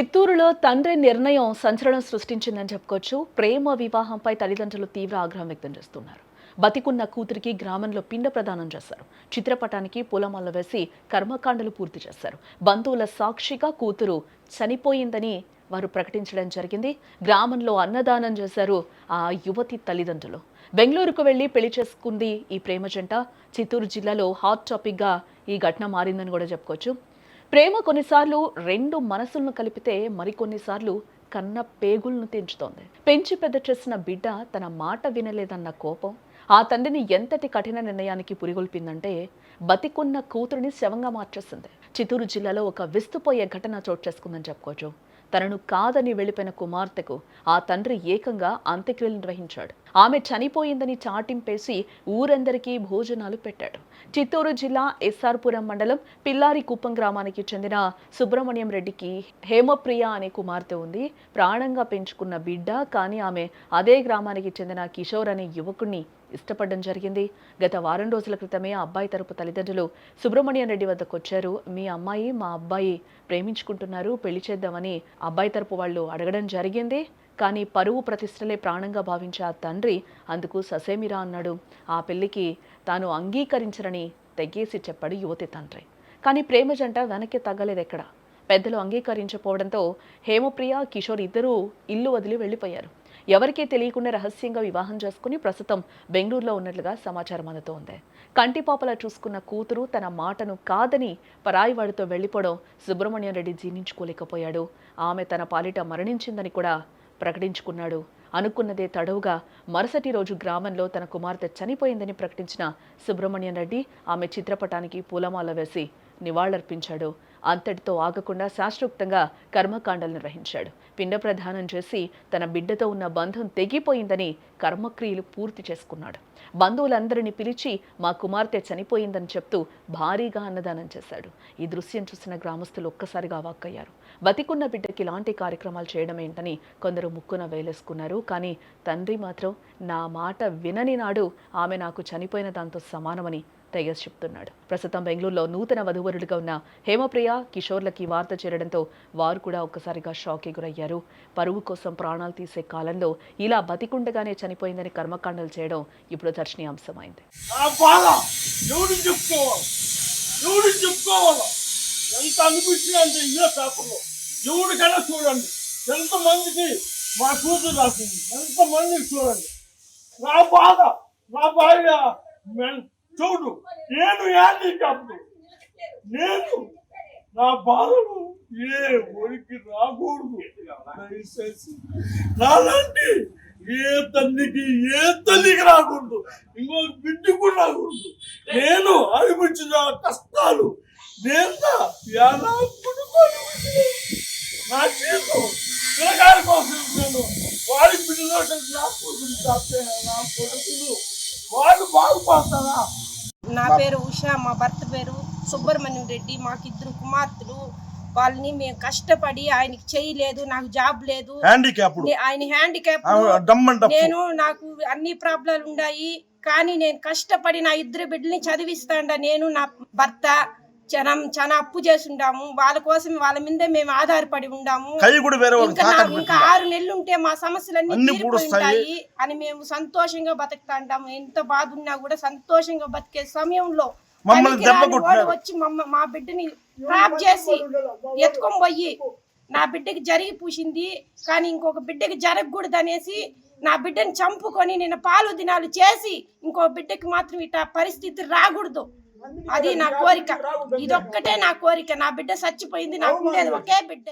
చిత్తూరులో తండ్రి నిర్ణయం సంచలనం సృష్టించిందని చెప్పుకోవచ్చు. ప్రేమ వివాహంపై తల్లిదండ్రులు తీవ్ర ఆగ్రహం వ్యక్తం చేస్తున్నారు. బతికున్న కూతురికి గ్రామంలో పిండ ప్రదానం చేశారు. చిత్రపటానికి పూలమాల వేసి కర్మకాండలు పూర్తి చేశారు. బంధువుల సాక్షిగా కూతురు చనిపోయిందని వారు ప్రకటించడం జరిగింది. గ్రామంలో అన్నదానం చేశారు ఆ యువతి తల్లిదండ్రులు. బెంగళూరుకు వెళ్లి పెళ్లి చేసుకుంది ఈ ప్రేమ జంట. చిత్తూరు జిల్లాలో హాట్ టాపిక్గా ఈ ఘటన మారిందని కూడా చెప్పుకోవచ్చు. ప్రేమ కొన్నిసార్లు రెండు మనసులను కలిపితే మరికొన్నిసార్లు కన్న పేగులను తెంచుతోంది. పెంచి పెద్ద చేసిన బిడ్డ తన మాట వినలేదన్న కోపం ఆ తండ్రిని ఎంతటి కఠిన నిర్ణయానికి పురిగొల్పిందంటే బతికున్న కూతురిని శవంగా మార్చేసింది. చిత్తూరు జిల్లాలో ఒక విస్తుపోయే ఘటన చోటు చేసుకుందని చెప్పుకోవచ్చు. తనను కాదని వెళ్లిపోయిన కుమార్తెకు ఆ తండ్రి ఏకంగా అంత్యక్రియలు నిర్వహించాడు. ఆమె చనిపోయిందని చాటింపేసి ఊరందరికీ భోజనాలు పెట్టాడు. చిత్తూరు జిల్లా ఎస్ఆర్పురం మండలం పిల్లారి కుప్పం గ్రామానికి చెందిన సుబ్రహ్మణ్యం రెడ్డికి హేమప్రియ అనే కుమార్తె ఉంది. ప్రాణంగా పెంచుకున్న బిడ్డ, కానీ ఆమె అదే గ్రామానికి చెందిన కిషోర్ అనే యువకుడిని ఇష్టపడడం జరిగింది. గత వారం రోజుల క్రితమే ఆ అబ్బాయి తరపు తల్లిదండ్రులు సుబ్రహ్మణ్యం రెడ్డి వద్దకు వచ్చారు. మీ అమ్మాయి మా అబ్బాయి ప్రేమించుకుంటున్నారు, పెళ్లి చేద్దామని అబ్బాయి తరపు వాళ్ళు అడగడం జరిగింది. కానీ పరువు ప్రతిష్టలే ప్రాణంగా భావించే ఆ తండ్రి అందుకు ససేమిరా అన్నాడు. ఆ పెళ్లికి తాను అంగీకరించరని తెగేసి చెప్పాడు యువతి తండ్రి. కానీ ప్రేమ జంట వెనక్కి తగ్గలేదెక్కడ. పెద్దలు అంగీకరించకపోవడంతో హేమప్రియ, కిషోర్ ఇద్దరూ ఇల్లు వదిలి వెళ్లిపోయారు. ఎవరికీ తెలియకుండా రహస్యంగా వివాహం చేసుకుని ప్రస్తుతం బెంగళూరులో ఉన్నట్లుగా సమాచారం అందుతోంది. కంటిపాపలా చూసుకున్న కూతురు తన మాటను కాదని పరాయి వాడితో వెళ్లిపోవడం సుబ్రహ్మణ్యం రెడ్డి జీర్ణించుకోలేకపోయాడు. ఆమె తన పాలిట మరణించిందని కూడా ప్రకటించుకున్నాడు. అనుకున్నదే తడవుగా మరుసటి రోజు గ్రామంలో తన కుమార్తె చనిపోయిందని ప్రకటించిన సుబ్రహ్మణ్యం రెడ్డి ఆమె చిత్రపటానికి పూలమాల వేసి నివాళులర్పించాడు. అంతటితో ఆగకుండా శాస్త్రోక్తంగా కర్మకాండలు నిర్వహించాడు. పిండ ప్రదానం చేసి తన బిడ్డతో ఉన్న బంధం తెగిపోయిందని కర్మక్రియలు పూర్తి చేసుకున్నాడు. బంధువులందరినీ పిలిచి మా కుమార్తె చనిపోయిందని చెప్తూ భారీగా అన్నదానం చేశాడు. ఈ దృశ్యం చూసిన గ్రామస్తులు ఒక్కసారిగా అవాక్కయ్యారు. బతికున్న బిడ్డకి ఇలాంటి కార్యక్రమాలు చేయడం ఏంటని కొందరు ముక్కున వేలేసుకున్నారు. కానీ తండ్రి మాత్రం నా మాట వినని నాడు ఆమె నాకు చనిపోయిన దాంతో సమానమని తెగేసి చెప్తున్నాడు. ప్రస్తుతం బెంగళూరులో నూతన వధూవరులుగా ఉన్న హేమప్రియ, కిషోర్లకి వార్త చేరడంతో వారు కూడా ఒక్కసారిగా షాక్కి గురయ్యారు. పరువు కోసం ప్రాణాలు తీసే కాలంలో ఇలా బతికుండగానే చనిపోయిందని కర్మకాండలు చేయడం ఇప్పుడు చర్చనీయాంశమైంది. చూడండి ఎంతమందికి మా కూతురు రాసింది, ఎంతమందికి చూడండి నా బాధ, నా భార్య చూడు. నేను హ్యాండిక్యాప్డ్, నేను నా బాధలు ఏ ఒడికి రాకూడదు. దయచేసి నాలాంటి ఏ తల్లికి రాకూడదు, ఇంకో బిడ్డకు రాకూడదు. నేను అనిపించిన కష్టాలు నేను నా జీవితం పిల్లగాల కోసం నేను వారి బిడ్డలో నా కూతురు తప్పే నా కొడుకులు వాళ్ళు బాగుపడతారా. నా పేరు ఉషా, మా భర్త పేరు సుబ్రహ్మణ్యం రెడ్డి. మాకిద్దరు కుమార్తెలు. వాళ్ళని మేము కష్టపడి, ఆయనకి చేయలేదు, నాకు జాబ్ లేదు, ఆయన హ్యాండిక్యాప్, నాకు అన్ని ప్రాబ్లాలు ఉన్నాయి. కానీ నేను కష్టపడి నా ఇద్దరు బిడ్డల్ని చదివిస్తాండా. నేను నా భర్త చాలా అప్పు చేసి ఉండాము. వాళ్ళ కోసం వాళ్ళ మీదే మేము ఆధారపడి ఉండాము. ఇంకా 6 నెలలు ఉంటే మా సమస్యలన్నీ తీరిపోయింటాయి అని మేము సంతోషంగా బతుకుతాంటాము. ఎంత బాధ ఉన్నా కూడా సంతోషంగా బతికే సమయంలో వచ్చి మా బిడ్డని ట్రాప్ చేసి ఎత్తుకొని పోయి నా బిడ్డకి జరిగి పూసింది. కానీ ఇంకొక బిడ్డకి జరగకూడదు అనేసి నా బిడ్డని చంపుకొని నేను పాలు దినాలు చేసి ఇంకో బిడ్డకి మాత్రం ఇట్లా పరిస్థితి రాకూడదు. అది నా కోరిక. ఇదొక్కటే నా కోరిక. నా బిడ్డ చచ్చిపోయింది, నాకు ఉండేది ఒకే బిడ్డ.